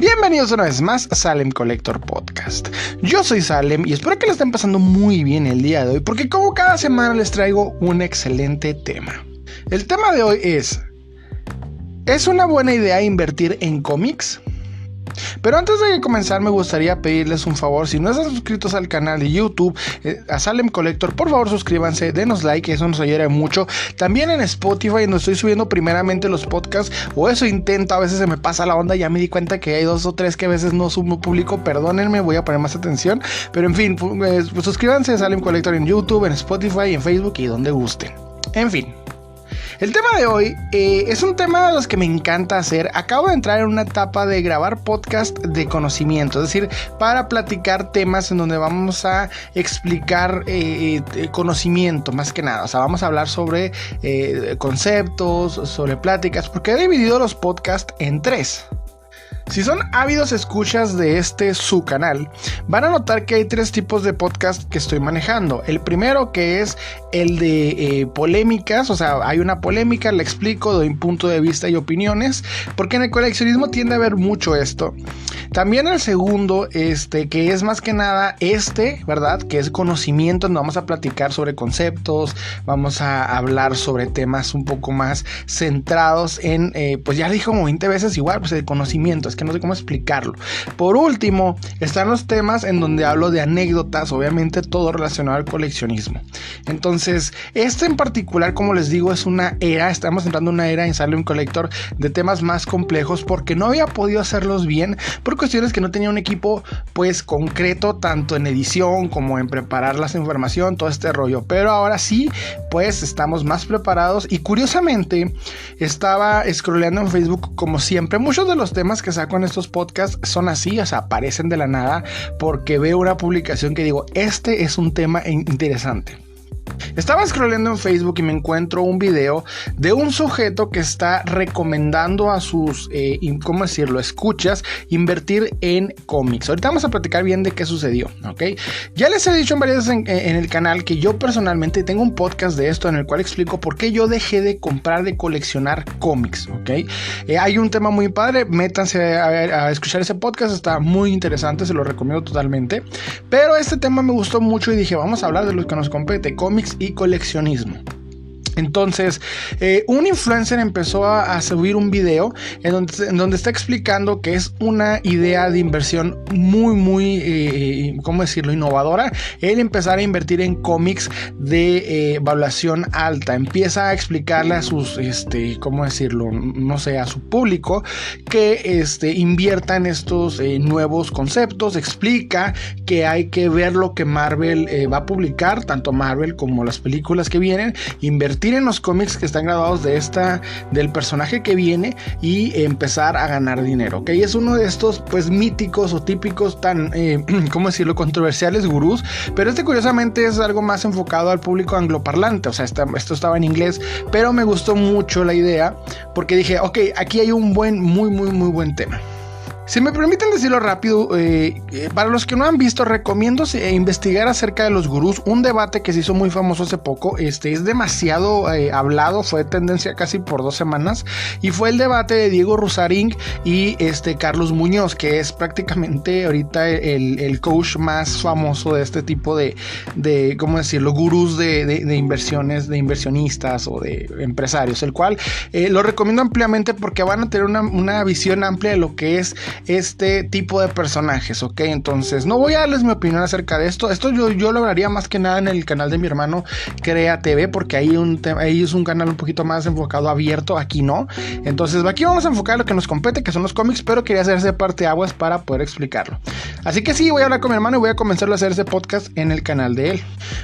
Bienvenidos una vez más a Salem Collector Podcast. Yo soy Salem y espero que lo estén pasando muy bien el día de hoy, porque como cada semana les traigo un excelente tema. El tema de hoy ¿es una buena idea invertir en cómics? Pero antes de comenzar me gustaría pedirles un favor. Si no están suscritos al canal de YouTube, a Salem Collector, por favor suscríbanse, denos like, eso nos ayuda mucho. También en Spotify, donde estoy subiendo primeramente los podcasts, o eso intento, a veces se me pasa la onda, ya me di cuenta que hay 2 o 3 que a veces no subo público, perdónenme, voy a poner más atención. Pero en fin, pues suscríbanse a Salem Collector en YouTube, en Spotify, en Facebook y donde gusten. En fin. El tema de hoy es un tema de los que me encanta hacer. Acabo de entrar en una etapa de grabar podcast de conocimiento, es decir, para platicar temas en donde vamos a explicar conocimiento más que nada. O sea, vamos a hablar sobre conceptos, sobre pláticas, porque he dividido los podcasts en 3. Si son ávidos escuchas de su canal, van a notar que hay 3 tipos de podcast que estoy manejando. El primero, que es el de polémicas, o sea, hay una polémica, la explico, doy un punto de vista y opiniones, porque en el coleccionismo tiende a haber mucho esto. También el segundo, que es más que nada ¿verdad? Que es conocimiento, donde vamos a platicar sobre conceptos, vamos a hablar sobre temas un poco más centrados en, pues ya lo dije como 20 veces igual, pues el conocimiento, es que no sé cómo explicarlo. Por último, están los temas en donde hablo de anécdotas, obviamente todo relacionado al coleccionismo. Entonces, en particular, como les digo, es una era, estamos entrando en una era en Salem Collector de temas más complejos, porque no había podido hacerlos bien, por cuestiones que no tenía un equipo pues concreto, tanto en edición como en preparar la información, todo este rollo. Pero ahora sí, pues estamos más preparados y curiosamente estaba scrolleando en Facebook como siempre. Muchos de los temas que saco en estos podcasts son así, o sea, aparecen de la nada porque veo una publicación que digo, este es un tema interesante. Estaba scrollando en Facebook y me encuentro un video de un sujeto que está recomendando a sus, ¿cómo decirlo?, escuchas invertir en cómics. Ahorita vamos a platicar bien de qué sucedió, ¿ok? Ya les he dicho en varias veces en el canal que yo personalmente tengo un podcast de esto en el cual explico por qué yo dejé de comprar, de coleccionar cómics, ¿ok? Hay un tema muy padre, métanse a escuchar ese podcast, está muy interesante, se lo recomiendo totalmente. Pero este tema me gustó mucho y dije, vamos a hablar de lo que nos compete, cómics y coleccionismo. Entonces, un influencer empezó a subir un video en donde está explicando que es una idea de inversión muy, ¿cómo decirlo?, innovadora. Él empezar a invertir en cómics de evaluación alta. Empieza a explicarle a sus, ¿cómo decirlo?, no sé, a su público que invierta en estos nuevos conceptos. Explica que hay que ver lo que Marvel va a publicar, tanto Marvel como las películas que vienen, invertir en los cómics que están grabados del personaje que viene y empezar a ganar dinero, ¿ok? Es uno de estos pues míticos o típicos tan, ¿cómo decirlo?, controversiales gurús, pero curiosamente es algo más enfocado al público angloparlante, o sea, esto estaba en inglés, pero me gustó mucho la idea porque dije, ok, aquí hay un muy buen tema. Si me permiten decirlo rápido, para los que no han visto, recomiendo investigar acerca de los gurús. Un debate que se hizo muy famoso hace poco, es demasiado hablado, fue tendencia casi por 2 semanas, y fue el debate de Diego Rusarín y Carlos Muñoz, que es prácticamente ahorita el coach más famoso de este tipo de ¿cómo decirlo?, gurús de inversiones, de inversionistas o de empresarios, el cual lo recomiendo ampliamente porque van a tener una visión amplia de lo que es este tipo de personajes, ¿ok? Entonces no voy a darles mi opinión acerca de esto yo lo hablaría más que nada en el canal de mi hermano Crea TV, porque ahí es un canal un poquito más enfocado abierto, aquí no. Entonces aquí vamos a enfocar lo que nos compete, que son los cómics, pero quería hacerse parte aguas para poder explicarlo. Así que sí, voy a hablar con mi hermano y voy a comenzar a hacer ese podcast en el canal de él.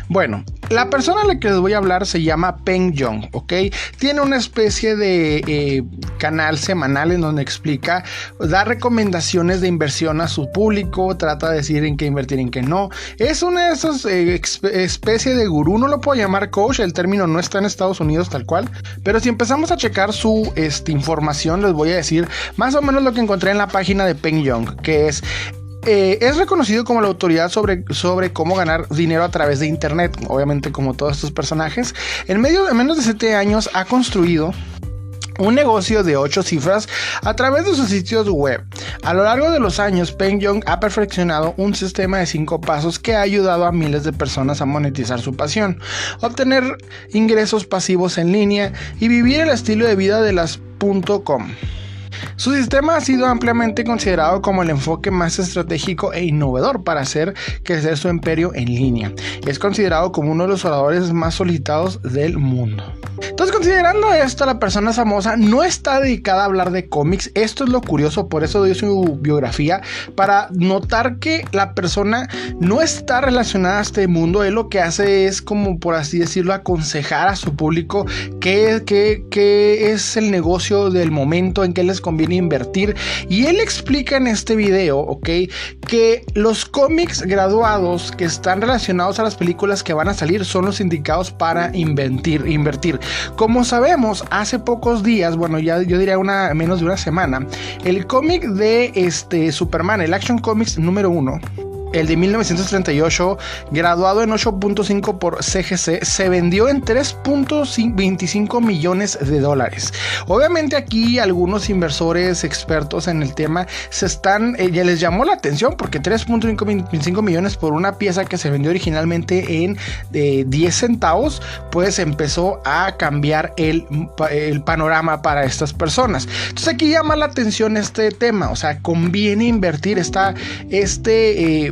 Bueno, la persona a la que les voy a hablar se llama Peng Jong, ¿ok? Tiene una especie de canal semanal en donde explica, da recomendaciones de inversión a su público, trata de decir en qué invertir, en qué no. Es una de esas especie de gurú, no lo puedo llamar coach, el término no está en Estados Unidos tal cual, pero si empezamos a checar su información, les voy a decir más o menos lo que encontré en la página de Peng Jong, que es reconocido como la autoridad sobre cómo ganar dinero a través de internet, obviamente como todos estos personajes. En menos de 7 años ha construido un negocio de 8 cifras a través de sus sitios web. A lo largo de los años, Peng Joon ha perfeccionado un sistema de 5 pasos que ha ayudado a miles de personas a monetizar su pasión, obtener ingresos pasivos en línea y vivir el estilo de vida de las .com. Su sistema ha sido ampliamente considerado como el enfoque más estratégico e innovador para hacer crecer su imperio en línea. Es considerado como uno de los oradores más solicitados del mundo. Entonces, considerando esto, la persona famosa no está dedicada a hablar de cómics. Esto es lo curioso, por eso doy su biografía, para notar que la persona no está relacionada a este mundo. Él lo que hace es, como por así decirlo, aconsejar a su público qué es el negocio del momento, en qué les conviene invertir. Y él explica en este video, ¿ok?, que los cómics graduados que están relacionados a las películas que van a salir son los indicados para invertir. Como sabemos, hace pocos días, bueno, ya yo diría menos de una semana, el cómic de Superman, el Action Comics número 1, el de 1938, graduado en 8.5 por CGC, se vendió en 3.25 millones de dólares. Obviamente aquí algunos expertos en el tema ya les llamó la atención, porque 3.25 millones por una pieza que se vendió originalmente en 10 centavos, pues empezó a cambiar el panorama para estas personas. Entonces aquí llama la atención este tema, o sea, conviene invertir.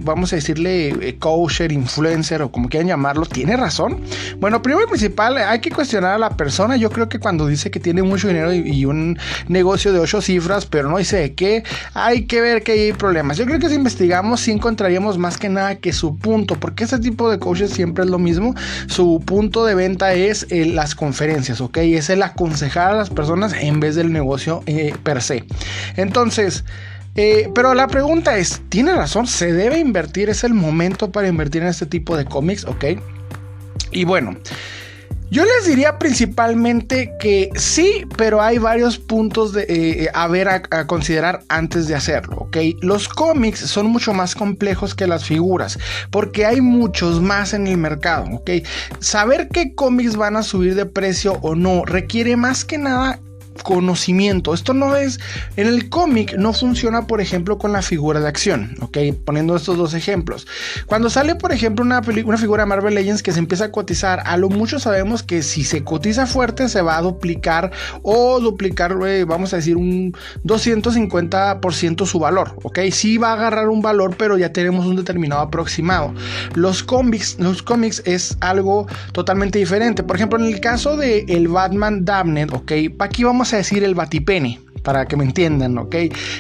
Vamos a decirle coacher, influencer o como quieran llamarlo, ¿tiene razón? Bueno, primero y principal, hay que cuestionar a la persona. Yo creo que cuando dice que tiene mucho dinero y un negocio de 8 cifras, pero no dice de qué, hay que ver que hay problemas. Yo creo que si investigamos, sí encontraríamos más que nada que su punto, porque este tipo de coaches siempre es lo mismo. Su punto de venta es las conferencias, ¿ok? Es el aconsejar a las personas en vez del negocio per se. Entonces, pero la pregunta es, ¿tiene razón? ¿Se debe invertir? ¿Es el momento para invertir en este tipo de cómics? ¿Ok? Y bueno, yo les diría principalmente que sí, pero hay varios puntos a considerar antes de hacerlo, ¿ok? Los cómics son mucho más complejos que las figuras, porque hay muchos más en el mercado, ¿ok? Saber qué cómics van a subir de precio o no requiere más que nada conocimiento. Esto no es, en el cómic no funciona, por ejemplo, con la figura de acción, ok, poniendo estos dos ejemplos. Cuando sale, por ejemplo, una figura de Marvel Legends que se empieza a cotizar, a lo mucho sabemos que si se cotiza fuerte se va a duplicar, vamos a decir un 250% su valor, ok, sí va a agarrar un valor, pero ya tenemos un determinado aproximado. Los cómics es algo totalmente diferente. Por ejemplo, en el caso de el Batman Damned, ok, aquí vamos a decir el Batipene, para que me entiendan, ¿ok?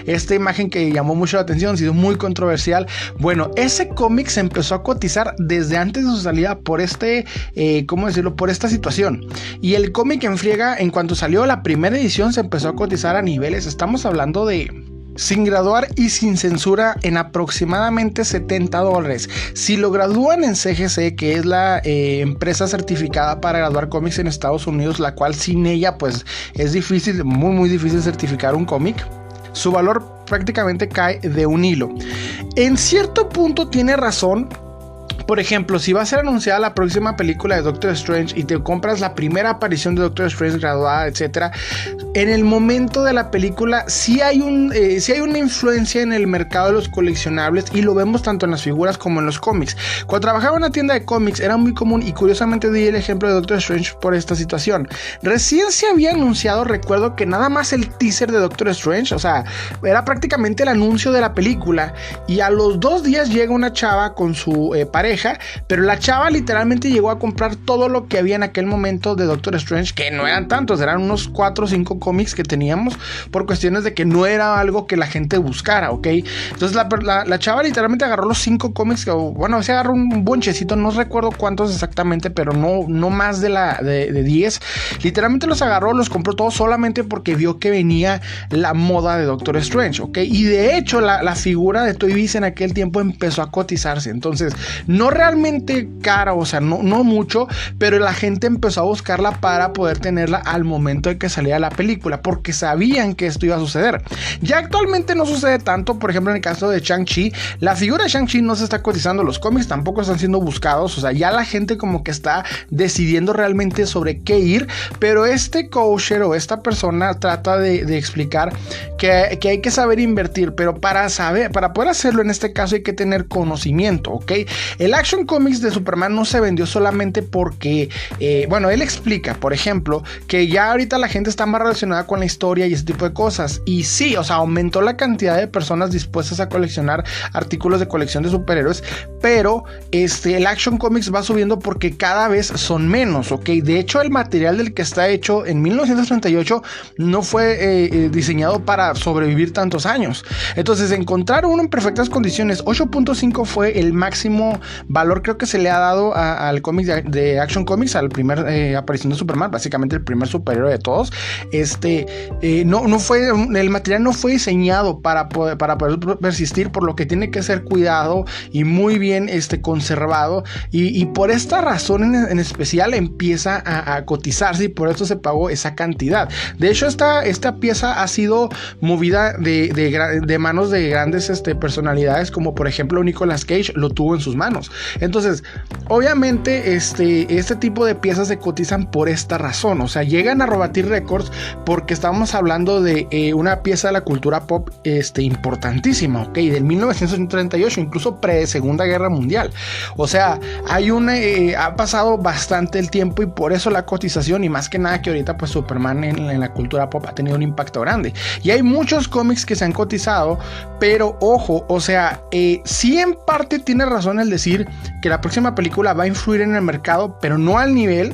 Esta imagen que llamó mucho la atención, ha sido muy controversial. Bueno, ese cómic se empezó a cotizar desde antes de su salida por por esta situación. Y el cómic en friega, en cuanto salió la primera edición, se empezó a cotizar a niveles, estamos hablando de, sin graduar y sin censura, en aproximadamente $70. Si lo gradúan en CGC, que es la empresa certificada para graduar cómics en Estados Unidos, la cual sin ella pues es difícil, muy difícil certificar un cómic, su valor prácticamente cae de un hilo. En cierto punto tiene razón. Por ejemplo, si va a ser anunciada la próxima película de Doctor Strange y te compras la primera aparición de Doctor Strange graduada, etcétera, en el momento de la película sí hay una influencia en el mercado de los coleccionables, y lo vemos tanto en las figuras como en los cómics. Cuando trabajaba en una tienda de cómics era muy común, y curiosamente di el ejemplo de Doctor Strange por esta situación. Recién se había anunciado, recuerdo que nada más el teaser de Doctor Strange, o sea, era prácticamente el anuncio de la película, y a los 2 días llega una chava con su pareja, pero la chava literalmente llegó a comprar todo lo que había en aquel momento de Doctor Strange, que no eran tantos, eran unos 4 o 5 cómics que teníamos, por cuestiones de que no era algo que la gente buscara, ¿ok? Entonces la chava literalmente agarró los 5 cómics, se agarró un bonchecito, no recuerdo cuántos exactamente, pero no más de 10, literalmente los agarró, los compró todos solamente porque vio que venía la moda de Doctor Strange, ¿ok? Y de hecho la figura de Toy Biz en aquel tiempo empezó a cotizarse. Entonces no no realmente cara, o sea, no mucho, pero la gente empezó a buscarla para poder tenerla al momento de que salía la película, porque sabían que esto iba a suceder. Ya actualmente no sucede tanto. Por ejemplo, en el caso de Shang-Chi, la figura de Shang-Chi no se está cotizando, los cómics tampoco están siendo buscados, o sea, ya la gente como que está decidiendo realmente sobre qué ir, pero este coacher o esta persona trata de explicar que hay que saber invertir, pero para poder hacerlo en este caso hay que tener conocimiento, ¿ok? El Action Comics de Superman no se vendió solamente porque, bueno, él explica, por ejemplo, que ya ahorita la gente está más relacionada con la historia y ese tipo de cosas, y sí, o sea, aumentó la cantidad de personas dispuestas a coleccionar artículos de colección de superhéroes, pero el Action Comics va subiendo porque cada vez son menos, ¿ok? De hecho, el material del que está hecho en 1938 no fue diseñado para sobrevivir tantos años. Entonces, encontrar uno en perfectas condiciones, 8.5 fue el máximo valor, creo que se le ha dado al cómic de Action Comics, al primer aparición de Superman, básicamente el primer superhéroe de todos. No fue, el material no fue diseñado para poder persistir, por lo que tiene que ser cuidado y muy bien conservado, y por esta razón en especial empieza a cotizarse, y por eso se pagó esa cantidad. De hecho, esta pieza ha sido movida de manos de grandes personalidades, como por ejemplo Nicolas Cage lo tuvo en sus manos. Entonces, obviamente este tipo de piezas se cotizan por esta razón, o sea, llegan a batir récords porque estamos hablando de una pieza de la cultura pop importantísima, ok, del 1938, incluso pre-Segunda Guerra Mundial. O sea, ha pasado bastante el tiempo, y por eso la cotización, y más que nada que ahorita pues Superman en la cultura pop ha tenido un impacto grande, y hay muchos cómics que se han cotizado, pero ojo, o sea, sí, en parte tiene razón el decir que la próxima película va a influir en el mercado, pero no al nivel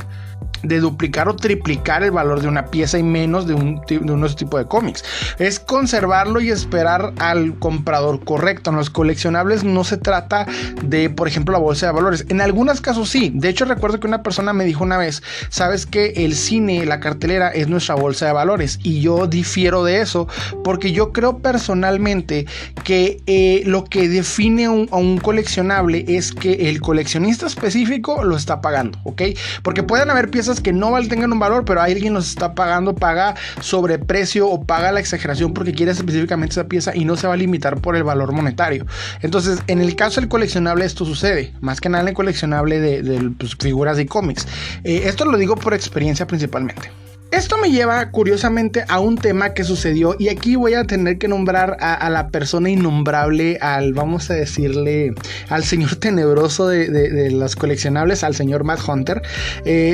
de duplicar o triplicar el valor de una pieza, y menos de unos tipos de cómics. Es conservarlo y esperar al comprador correcto. En los coleccionables no se trata de, por ejemplo, la bolsa de valores. En algunos casos sí. De hecho, recuerdo que una persona me dijo una vez: sabes que el cine, la cartelera es nuestra bolsa de valores, y yo difiero de eso, porque yo creo personalmente que lo que define a un coleccionable es que el coleccionista específico lo está pagando, ¿ok? Porque pueden haber piezas que no tengan un valor, pero alguien los está pagando, paga sobreprecio o paga la exageración porque quiere específicamente esa pieza, y no se va a limitar por el valor monetario. Entonces, en el caso del coleccionable esto sucede, más que nada en el coleccionable de pues, figuras de cómics. Esto lo digo por experiencia principalmente. Esto me lleva curiosamente a un tema que sucedió, y aquí voy a tener que nombrar a la persona innombrable, vamos a decirle, al señor tenebroso de los coleccionables, al señor Matt Hunter.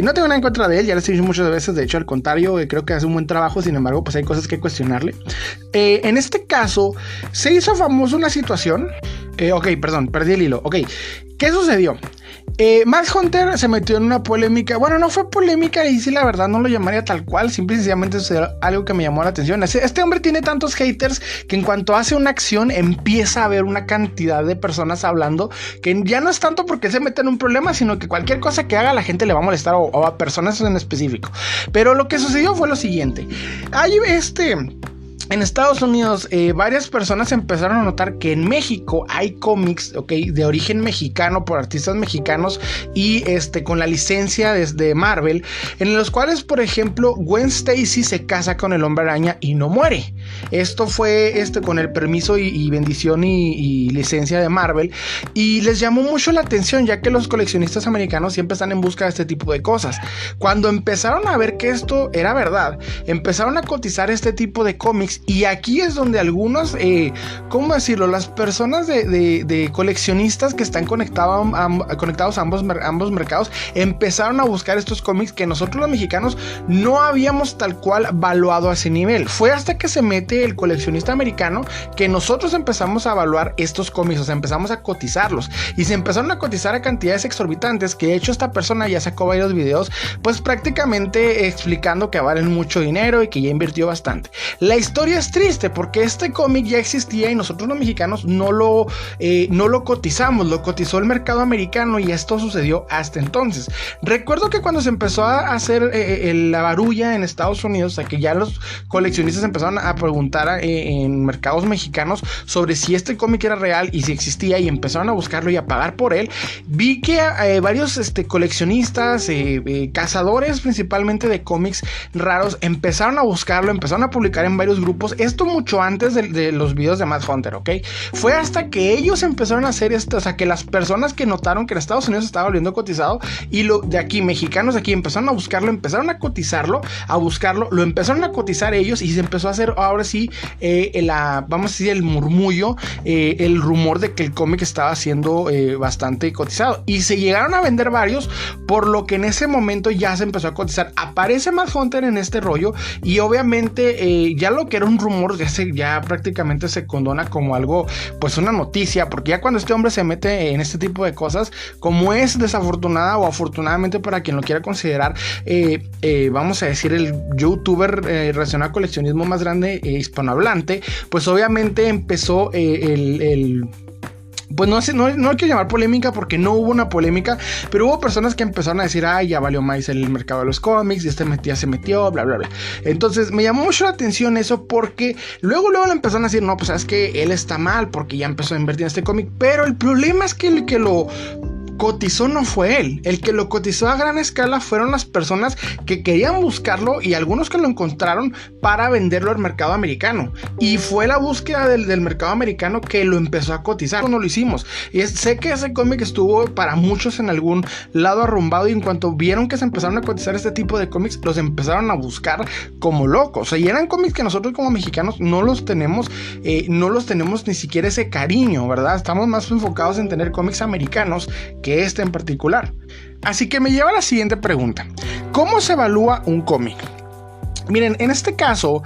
No tengo nada en contra de él, ya lo he dicho muchas veces, de hecho al contrario, creo que hace un buen trabajo, sin embargo pues hay cosas que cuestionarle. En este caso se hizo famoso una situación, perdí el hilo, ¿qué sucedió? Matt Hunter se metió en una polémica. Bueno, no fue polémica, y sí, la verdad no lo llamaría tal cual, simple y sencillamente sucedió algo que me llamó la atención. Este hombre tiene tantos haters que en cuanto hace una acción empieza a haber una cantidad de personas hablando, que ya no es tanto porque se mete en un problema, sino que cualquier cosa que haga la gente le va a molestar, o a personas en específico. Pero lo que sucedió fue lo siguiente: en Estados Unidos, varias personas empezaron a notar que en México hay cómics, de origen mexicano, por artistas mexicanos, y con la licencia desde Marvel, en los cuales, por ejemplo, Gwen Stacy se casa con el Hombre Araña y no muere. Esto fue con el permiso y bendición y licencia de Marvel, y les llamó mucho la atención, ya que los coleccionistas americanos siempre están en busca de este tipo de cosas. Cuando empezaron a ver que esto era verdad, empezaron a cotizar este tipo de cómics. Y aquí es donde algunos, ¿cómo decirlo? Las personas de coleccionistas que están conectados a ambos mercados empezaron a buscar estos cómics que nosotros los mexicanos no habíamos tal cual valuado a ese nivel. Fue hasta que se mete el coleccionista americano que nosotros empezamos a evaluar estos cómics, o sea, empezamos a cotizarlos, y se empezaron a cotizar a cantidades exorbitantes, que de hecho esta persona ya sacó varios videos, pues prácticamente explicando que valen mucho dinero y que ya invirtió bastante. La historia es triste porque este cómic ya existía y nosotros los mexicanos no lo cotizamos, lo cotizó el mercado americano, y esto sucedió hasta entonces. Recuerdo que cuando se empezó a hacer la barulla en Estados Unidos, o sea, que ya los coleccionistas empezaron a preguntara en mercados mexicanos sobre si este cómic era real y si existía, y empezaron a buscarlo y a pagar por él. Vi que varios coleccionistas, cazadores principalmente de cómics raros, empezaron a buscarlo, empezaron a publicar en varios grupos. Esto mucho antes de los videos de Mad Hunter, ¿ok? Fue hasta que ellos empezaron a hacer esto, o sea, que las personas que notaron que en Estados Unidos estaba volviendo cotizado, y de aquí, mexicanos de aquí, empezaron a buscarlo, empezaron a cotizarlo, a buscarlo, lo empezaron a cotizar ellos, y se empezó a hacer ahora sí vamos a decir, el murmullo, el rumor de que el cómic estaba siendo bastante cotizado, y se llegaron a vender varios, por lo que en ese momento ya se empezó a cotizar. Aparece Mad Hunter en este rollo, y obviamente ya lo que era un rumor ya prácticamente se condona como algo, pues una noticia, porque ya cuando este hombre se mete en este tipo de cosas, como es desafortunada o afortunadamente para quien lo quiera considerar, vamos a decir, el youtuber relacionado al coleccionismo más grande hispanohablante, pues obviamente empezó pues no hay que llamar polémica, porque no hubo una polémica, pero hubo personas que empezaron a decir, ay, ya valió más el mercado de los cómics, y ya se metió, bla, bla, bla. Entonces me llamó mucho la atención eso, porque luego le empezaron a decir, no, pues sabes que él está mal, porque ya empezó a invertir en este cómic, pero el problema es que el que lo cotizó no fue él. El que lo cotizó a gran escala fueron las personas que querían buscarlo, y algunos que lo encontraron para venderlo al mercado americano, y fue la búsqueda del mercado americano que lo empezó a cotizar. No lo hicimos, y sé que ese cómic estuvo para muchos en algún lado arrumbado, y en cuanto vieron que se empezaron a cotizar este tipo de cómics, los empezaron a buscar como locos. O sea, y eran cómics que nosotros como mexicanos no los tenemos ni siquiera ese cariño, ¿verdad? Estamos más enfocados en tener cómics americanos que este en particular. Así que me lleva a la siguiente pregunta: ¿cómo se evalúa un cómic? Miren, en este caso,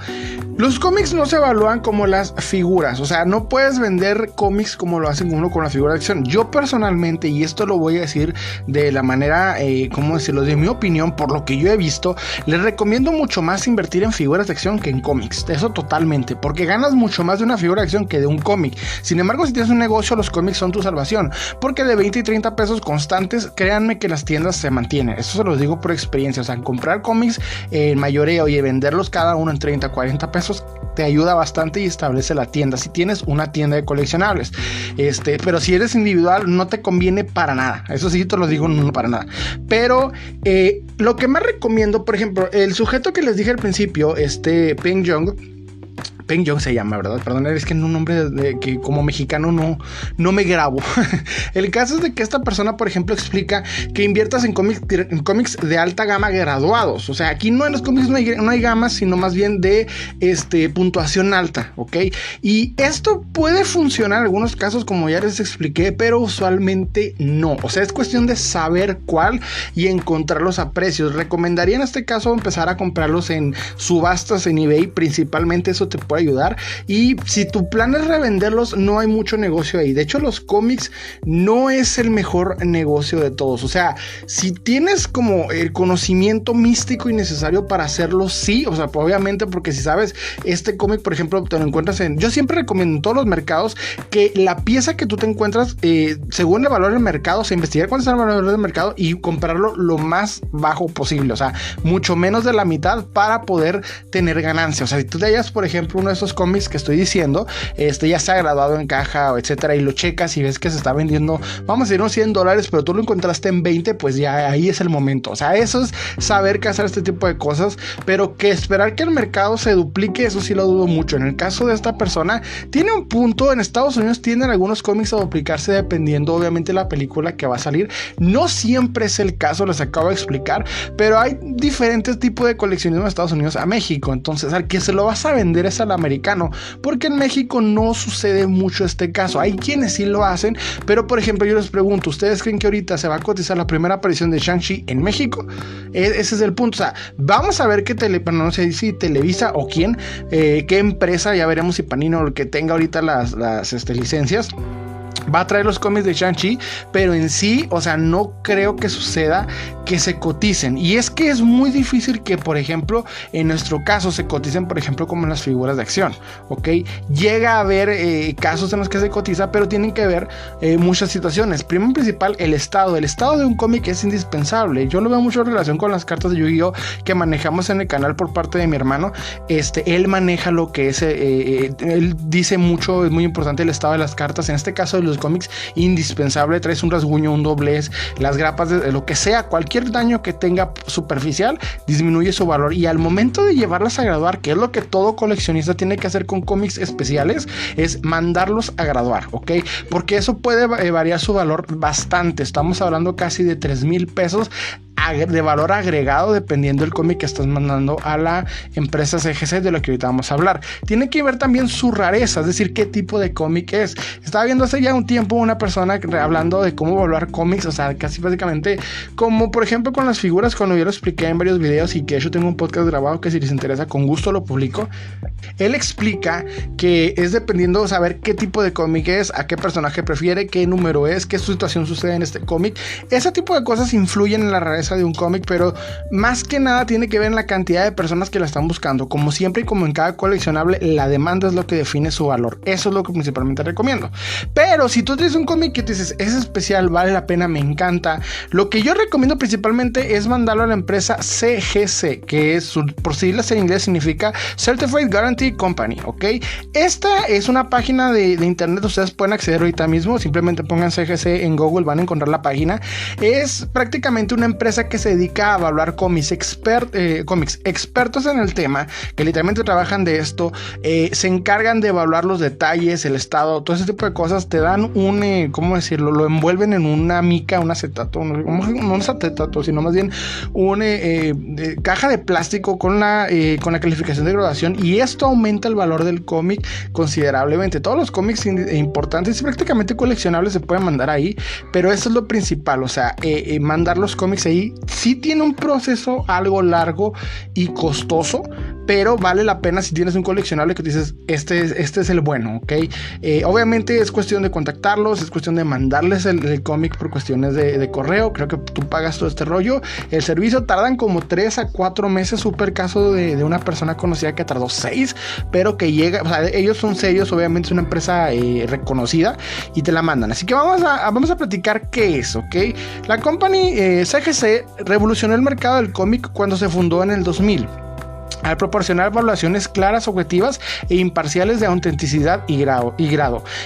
los cómics no se evalúan como las figuras. O sea, no puedes vender cómics como lo hacen uno con la figura de acción. Yo personalmente, y esto lo voy a decir de la manera, ¿cómo decirlo? De mi opinión, por lo que yo he visto, les recomiendo mucho más invertir en figuras de acción que en cómics. Eso totalmente, porque ganas mucho más de una figura de acción que de un cómic. Sin embargo, si tienes un negocio, los cómics son tu salvación, porque de 20 y 30 pesos constantes, créanme que las tiendas se mantienen. Eso se los digo por experiencia. O sea, comprar cómics en mayoreo y venderlos cada uno en 30, 40 pesos te ayuda bastante y establece la tienda, si tienes una tienda de coleccionables. Pero si eres individual, no te conviene para nada. Eso sí te lo digo, no para nada. Pero lo que más recomiendo, por ejemplo, el sujeto que les dije al principio, Peng Jong se llama, ¿verdad? Perdón, es que en un nombre que como mexicano no me grabo. El caso es de que esta persona, por ejemplo, explica que inviertas en cómics de alta gama graduados. O sea, aquí no, en los cómics no hay gamas, sino más bien de puntuación alta, ¿ok? Y esto puede funcionar en algunos casos, como ya les expliqué, pero usualmente no. O sea, es cuestión de saber cuál y encontrarlos a precios. Recomendaría en este caso empezar a comprarlos en subastas en eBay, principalmente. Eso te puede ayudar, y si tu plan es revenderlos, no hay mucho negocio ahí. De hecho, los cómics no es el mejor negocio de todos. O sea, si tienes como el conocimiento místico y necesario para hacerlo, sí. O sea, pues obviamente, porque si sabes, este cómic, por ejemplo, te lo encuentras yo siempre recomiendo en todos los mercados que la pieza que tú te encuentras, según el valor del mercado, o sea, investigar cuánto es el valor del mercado y comprarlo lo más bajo posible. O sea, mucho menos de la mitad para poder tener ganancia. O sea, si tú te hallas, por ejemplo, uno de estos cómics que estoy diciendo, ya está graduado en caja, etcétera, y lo checas y ves que se está vendiendo, vamos a decir, unos $100, pero tú lo encontraste en 20, pues ya ahí es el momento. O sea, eso es saber que hacer este tipo de cosas, pero que esperar que el mercado se duplique, eso sí lo dudo mucho. En el caso de esta persona, tiene un punto. En Estados Unidos tienden algunos cómics a duplicarse dependiendo, obviamente, la película que va a salir. No siempre es el caso, les acabo de explicar, pero hay diferentes tipos de coleccionismo de Estados Unidos a México. Entonces, al que se lo vas a vender es al americano, porque en México no sucede mucho este caso. Hay quienes sí lo hacen, pero por ejemplo, yo les pregunto, ¿ustedes creen que ahorita se va a cotizar la primera aparición de Shang-Chi en México? Ese es el punto. O sea, vamos a ver qué no sé si Televisa o quién, qué empresa, ya veremos si Panini o el que tenga ahorita las licencias, va a traer los cómics de Shang-Chi, pero en sí, o sea, no creo que suceda que se coticen. Y es que es muy difícil que, por ejemplo, en nuestro caso se coticen, por ejemplo, como en las figuras de acción, ¿ok? Llega a haber casos en los que se cotiza, pero tienen que ver muchas situaciones. Primero y principal, el estado de un cómic es indispensable. Yo lo veo mucho en relación con las cartas de Yu-Gi-Oh que manejamos en el canal por parte de mi hermano. Él maneja lo que es, él dice mucho, es muy importante el estado de las cartas. En este caso de los cómics, indispensable. Traes un rasguño, un doblez, las grapas, de lo que sea, cualquier daño que tenga superficial disminuye su valor. Y al momento de llevarlas a graduar, que es lo que todo coleccionista tiene que hacer con cómics especiales, es mandarlos a graduar, ¿ok? Porque eso puede variar su valor bastante. Estamos hablando casi de 3,000 pesos de valor agregado dependiendo del cómic que estás mandando a la empresa CGC, de lo que ahorita vamos a hablar. Tiene que ver también su rareza, es decir, qué tipo de cómic es. Estaba viendo hace ya un tiempo una persona hablando de cómo evaluar cómics, o sea, casi básicamente como por ejemplo con las figuras, cuando yo lo expliqué en varios videos, y que de hecho tengo un podcast grabado que si les interesa con gusto lo publico. Él explica que es dependiendo saber qué tipo de cómic es, a qué personaje prefiere, qué número es, qué situación sucede en este cómic. Ese tipo de cosas influyen en la rareza de un cómic, pero más que nada tiene que ver en la cantidad de personas que la están buscando. Como siempre y como en cada coleccionable, la demanda es lo que define su valor. Eso es lo que principalmente recomiendo. Pero si tú tienes un cómic que te dices es especial, vale la pena, me encanta, lo que yo recomiendo principalmente es mandarlo a la empresa CGC, que es, por siglas en inglés, significa Certified Guarantee Company, ¿ok? Esta es una página de internet, ustedes pueden acceder ahorita mismo, simplemente pongan CGC en Google, van a encontrar la página. Es prácticamente una empresa que se dedica a evaluar cómics, expertos en el tema, que literalmente trabajan de esto, se encargan de evaluar los detalles, el estado, todo ese tipo de cosas. Te dan un, ¿cómo decirlo? Lo envuelven en una mica, un acetato, no es acetato, sino más bien una caja de plástico con la calificación de graduación, y esto aumenta el valor del cómic considerablemente. Todos los cómics importantes y prácticamente coleccionables se pueden mandar ahí, pero eso es lo principal, o sea, mandar los cómics ahí sí tiene un proceso algo largo y costoso, pero vale la pena si tienes un coleccionable que dices, este es el bueno, ¿ok? Obviamente es cuestión de contactarlos, es cuestión de mandarles el cómic por cuestiones de correo. Creo que tú pagas todo este rollo. El servicio tardan como 3 a 4 meses. Super caso de una persona conocida que tardó 6, pero que llega, o sea, ellos son serios, obviamente es una empresa reconocida, y te la mandan. Así que vamos a platicar qué es, ¿ok? La company CGC revolucionó el mercado del cómic cuando se fundó en el 2000. Al proporcionar evaluaciones claras, objetivas e imparciales de autenticidad y grado.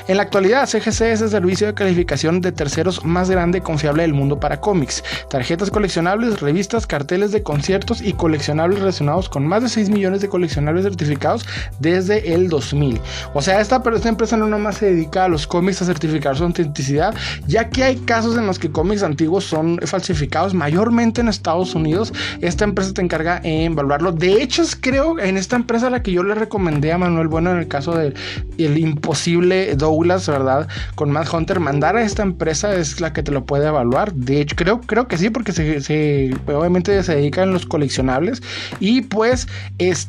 En la actualidad, CGC es el servicio de calificación de terceros más grande y confiable del mundo para cómics. Tarjetas coleccionables, revistas, carteles de conciertos y coleccionables relacionados con más de 6 millones de coleccionables certificados desde el 2000. O sea, esta empresa no nomás se dedica a los cómics a certificar su autenticidad, ya que hay casos en los que cómics antiguos son falsificados, mayormente en Estados Unidos. Esta empresa te encarga en evaluarlo. De hecho, creo en esta empresa a la que yo le recomendé a Manuel Bueno en el caso del imposible Douglas, ¿verdad? Con Mad Hunter, mandar a esta empresa es la que te lo puede evaluar. De hecho, creo que sí, porque obviamente se dedican a los coleccionables, y pues es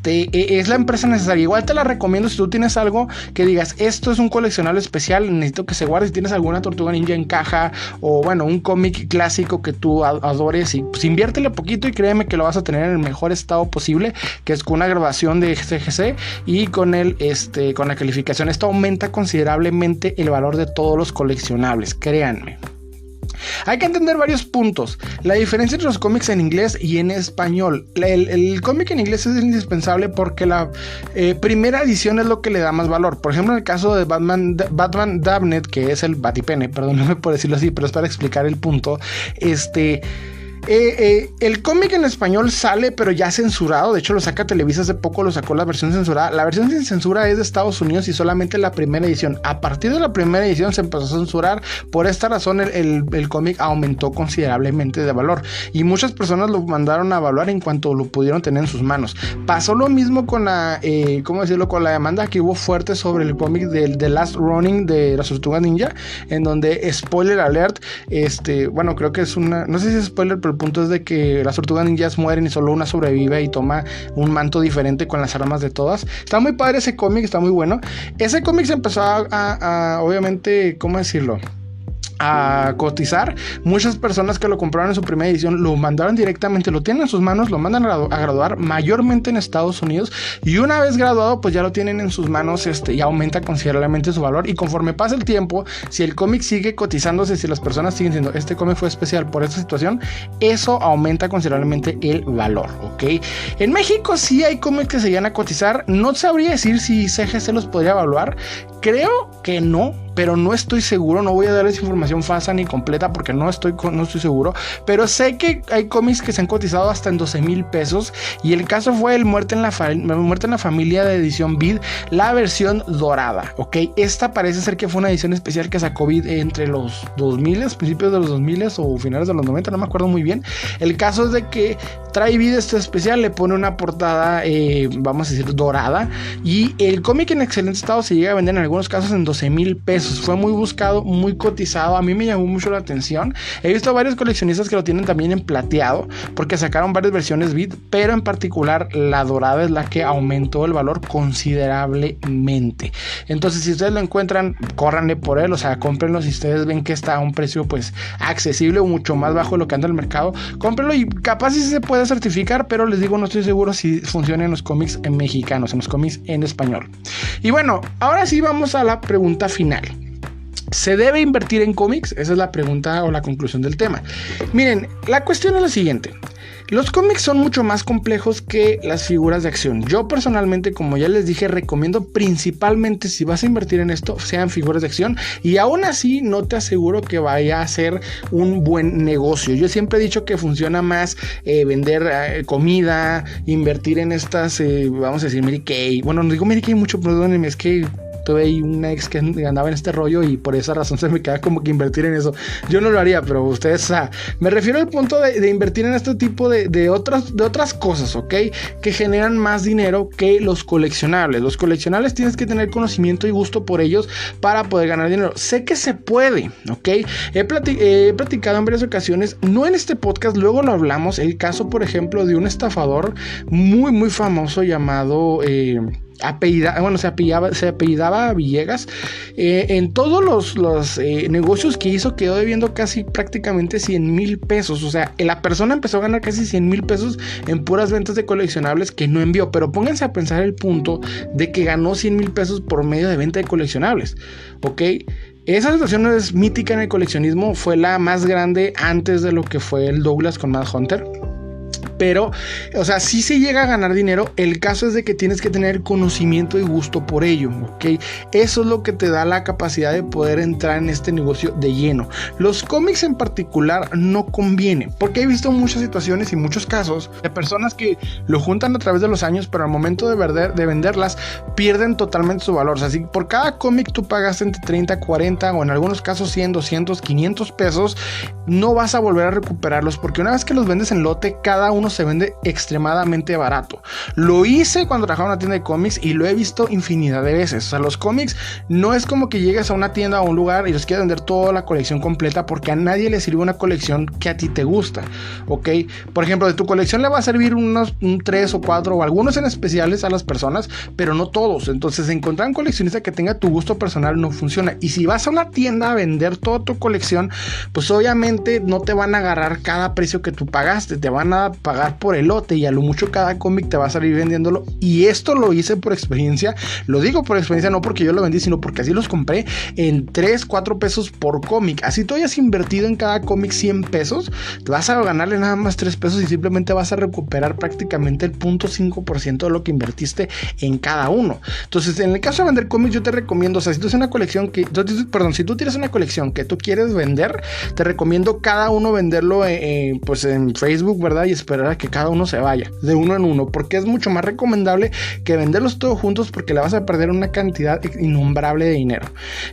la empresa necesaria. Igual te la recomiendo si tú tienes algo que digas, esto es un coleccionable especial, necesito que se guarde. Si tienes alguna Tortuga Ninja en caja, o bueno, un cómic clásico que tú adores, y pues inviértele poquito y créeme que lo vas a tener en el mejor estado posible, que es con una grabación de CGC y con la calificación. Esto aumenta considerablemente el valor de todos los coleccionables, créanme. Hay que entender varios puntos. La diferencia entre los cómics en inglés y en español. El cómic en inglés es indispensable porque la primera edición es lo que le da más valor. Por ejemplo, en el caso de Batman Damned, que es el Batipene, perdóname por decirlo así, pero es para explicar el punto. El cómic en español sale, pero ya censurado. De hecho, lo saca Televisa hace poco, lo sacó la versión censurada. La versión sin censura es de Estados Unidos y solamente la primera edición. A partir de la primera edición se empezó a censurar. Por esta razón el cómic aumentó considerablemente de valor, y muchas personas lo mandaron a evaluar en cuanto lo pudieron tener en sus manos. Pasó lo mismo con la con la demanda que hubo fuerte sobre el cómic del The Last Running de las Tortugas Ninja, en donde, spoiler alert, bueno, creo que es no sé si es spoiler, pero el punto es de que las Tortugas Ninjas mueren y solo una sobrevive y toma un manto diferente con las armas de todas. Está muy padre ese cómic, está muy bueno. Ese cómic se empezó a obviamente, ¿cómo decirlo? a cotizar. Muchas personas que lo compraron en su primera edición lo mandaron directamente, lo tienen en sus manos, lo mandan a graduar mayormente en Estados Unidos, y una vez graduado pues ya lo tienen en sus manos y aumenta considerablemente su valor. Y conforme pasa el tiempo, si el cómic sigue cotizándose, si las personas siguen diciendo este cómic fue especial por esta situación, eso aumenta considerablemente el valor, ¿ok? En México sí hay cómics que se llegan a cotizar. No sabría decir si CGC los podría evaluar, creo que no, pero no estoy seguro. No voy a darles información falsa ni completa porque no estoy seguro, pero sé que hay cómics que se han cotizado hasta en 12,000 pesos, y el caso fue el Muerte en la Familia de edición Vid, la versión dorada, ¿ok? Esta parece ser que fue una edición especial que sacó Vid entre los 2000, principios de los 2000 o finales de los 90, no me acuerdo muy bien. El caso es de que trae Vid este especial, le pone una portada, vamos a decir, dorada, y el cómic en excelente estado se llega a vender en algunos casos en 12,000 pesos. Fue muy buscado, muy cotizado. A mí me llamó mucho la atención. He visto varios coleccionistas que lo tienen también en plateado, porque sacaron varias versiones Vid, pero en particular la dorada es la que aumentó el valor considerablemente. Entonces, si ustedes lo encuentran, córranle por él, o sea, cómprenlo. Si ustedes ven que está a un precio pues accesible o mucho más bajo de lo que anda en el mercado, cómprenlo, y capaz sí se puede certificar, pero les digo, no estoy seguro si funciona en los cómics mexicanos, en los cómics en español. Y bueno, ahora sí vamos a la pregunta final. ¿Se debe invertir en cómics? Esa es la pregunta o la conclusión del tema. Miren, la cuestión es la siguiente. Los cómics son mucho más complejos que las figuras de acción. Yo personalmente, como ya les dije, recomiendo principalmente, si vas a invertir en esto, sean figuras de acción, y aún así no te aseguro que vaya a ser un buen negocio. Yo siempre he dicho que funciona más vender comida, invertir en estas, vamos a decir, Mary Kay. Bueno, no digo Mary Kay mucho, perdónenme, es que tuve ahí una ex que andaba en este rollo y por esa razón se me queda como que invertir en eso. Yo no lo haría, pero ustedes, o sea, me refiero al punto de invertir en este tipo de otras cosas, ¿ok? Que generan más dinero que los coleccionables. Los coleccionables tienes que tener conocimiento y gusto por ellos para poder ganar dinero. Sé que se puede, ¿ok? He platicado en varias ocasiones, no en este podcast, luego lo hablamos, el caso, por ejemplo, de un estafador muy, muy famoso llamado... se apellidaba Villegas. En todos los negocios que hizo quedó debiendo casi prácticamente 100,000 pesos. O sea, la persona empezó a ganar casi 100,000 pesos en puras ventas de coleccionables que no envió. Pero pónganse a pensar el punto de que ganó 100,000 pesos por medio de venta de coleccionables, ¿ok? Esa situación es mítica en el coleccionismo, fue la más grande antes de lo que fue el Douglas con Mad Hunter. Pero, o sea, sí se llega a ganar dinero. El caso es de que tienes que tener conocimiento y gusto por ello, ¿ok? Eso es lo que te da la capacidad de poder entrar en este negocio de lleno. Los cómics en particular no conviene, porque he visto muchas situaciones y muchos casos de personas que lo juntan a través de los años, pero al momento de venderlas pierden totalmente su valor. O sea, si por cada cómic tú pagas entre 30, 40 o en algunos casos 100, 200, 500 pesos, no vas a volver a recuperarlos, porque una vez que los vendes en lote, cada uno se vende extremadamente barato. Lo hice cuando trabajaba en una tienda de cómics y lo he visto infinidad de veces. O sea, los cómics no es como que llegues a una tienda o a un lugar y los quieras vender toda la colección completa, porque a nadie le sirve una colección que a ti te gusta, ¿ok? Por ejemplo, de tu colección le va a servir un 3 o 4 o algunos en especiales a las personas, pero no todos. Entonces, encontrar un coleccionista que tenga tu gusto personal no funciona. Y si vas a una tienda a vender toda tu colección, pues obviamente no te van a agarrar cada precio que tú pagaste, te van a pagar por el lote, y a lo mucho cada cómic te va a salir vendiéndolo. Y esto lo hice por experiencia, lo digo por experiencia, no porque yo lo vendí, sino porque así los compré en 3, 4 pesos por cómic. Así tú hayas invertido en cada cómic 100 pesos, te vas a ganarle nada más 3 pesos y simplemente vas a recuperar prácticamente el 0.5% de lo que invertiste en cada uno. Entonces, en el caso de vender cómics, yo te recomiendo, o sea, si tú tienes una colección si tú tienes una colección que tú quieres vender, te recomiendo cada uno venderlo pues en Facebook, ¿verdad? Y esperar a que cada uno se vaya de uno en uno, porque es mucho más recomendable que venderlos todos juntos, porque le vas a perder una cantidad innombrable de dinero.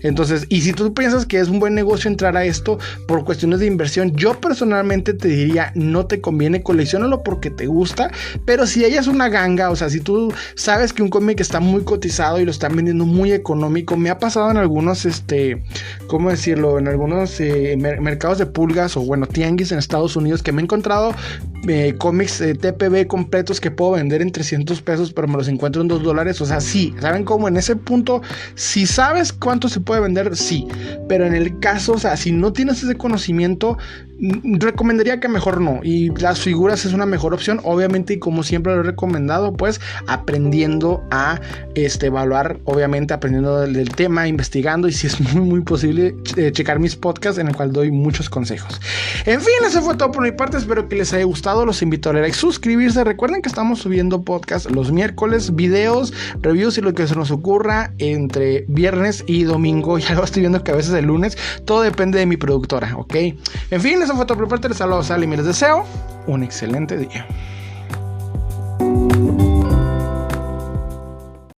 Entonces, y si tú piensas que es un buen negocio entrar a esto por cuestiones de inversión, yo personalmente te diría, no te conviene, colecciónalo porque te gusta, pero si ella es una ganga, o sea, si tú sabes que un cómic está muy cotizado y lo están vendiendo muy económico, me ha pasado en algunos, ¿cómo decirlo? En algunos mercados de pulgas o bueno, tianguis en Estados Unidos, que me he encontrado cómics TPB completos que puedo vender en 300 pesos, pero me los encuentro en $2. O sea, sí, ¿saben cómo? En ese punto, si sabes cuánto se puede vender, sí. Pero en el caso, o sea, si no tienes ese conocimiento, recomendaría que mejor no. Y las figuras es una mejor opción, obviamente, y como siempre lo he recomendado, pues aprendiendo a evaluar, obviamente aprendiendo del tema, investigando, y si es muy posible, checar mis podcasts en el cual doy muchos consejos. En fin, eso fue todo por mi parte. Espero que les haya gustado. Los invito a darle like, suscribirse. Recuerden que estamos subiendo podcast los miércoles, videos, reviews y lo que se nos ocurra entre viernes y domingo. Ya lo estoy viendo que a veces el lunes. Todo depende de mi productora, ¿ok? En fin, eso fue todo por mi parte. Les saludo a Salim y les deseo un excelente día.